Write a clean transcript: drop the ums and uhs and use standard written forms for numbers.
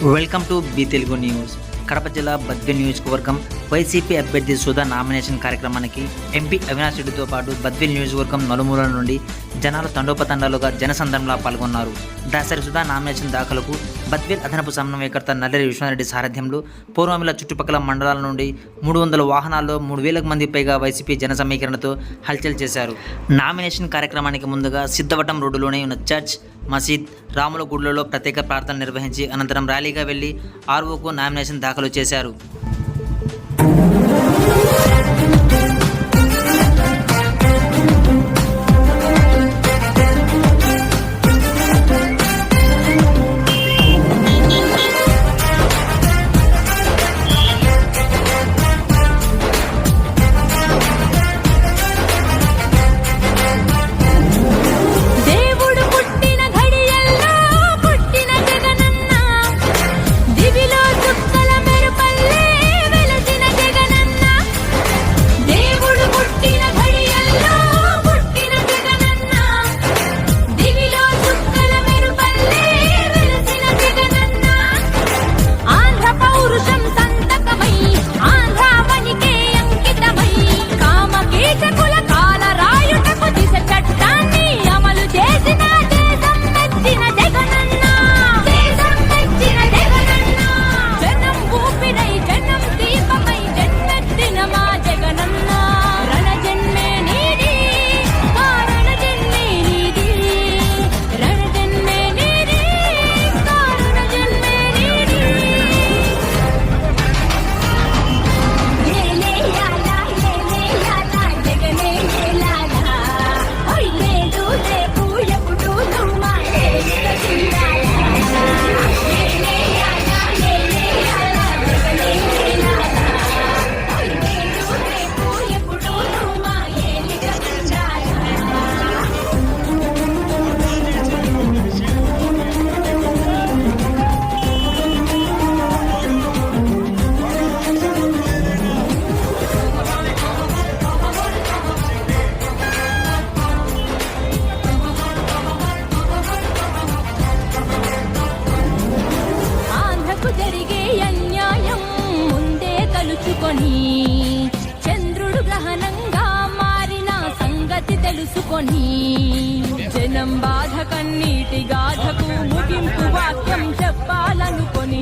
Welcome to be Telugu news. Kadapa జిల్లా బద్వేల్ నియోజకవర్గం YCP అభ్యర్థి సుధా నామినేషన్ కార్యక్రమానికి ఎంపీ అవినాష్ రెడ్డితో పాటు బద్వేల్ నియోజకవర్గం నలుమూలల నుండి జనాలు తండోపతండాలుగా జనసంద్రంలా పాల్గొన్నారు. దాసరి సుధా నామినేషన్ దాఖలకు బద్వేల్ అదనపు సమన్వయకర్త నల్లేరు విశ్వనాథరెడ్డి సారథ్యంలో పూర్వమిల చుట్టుపక్కల మండలాల నుండి 300 వాహనాల్లో 3,000 మంది పైగా వైసీపీ జన సమీకరణతో హల్చల్ చేశారు. నామినేషన్ కార్యక్రమానికి ముందుగా సిద్ధవటం రోడ్డులోనే ఉన్న చర్చ్, మసీద్, రాముల గుడ్లలో ప్రత్యేక ప్రార్థనలు నిర్వహించి అనంతరం ర్యాలీగా వెళ్లి ఆర్ఓకు నామినేషన్ దాఖలు చేశారు. చంద్రుడు గ్రహణంగా మారిన సంగతి తెలుసుకొని జనం బాధ కన్నీటి గాథకు ముగింపు వాక్యం చెప్పాలనుకొని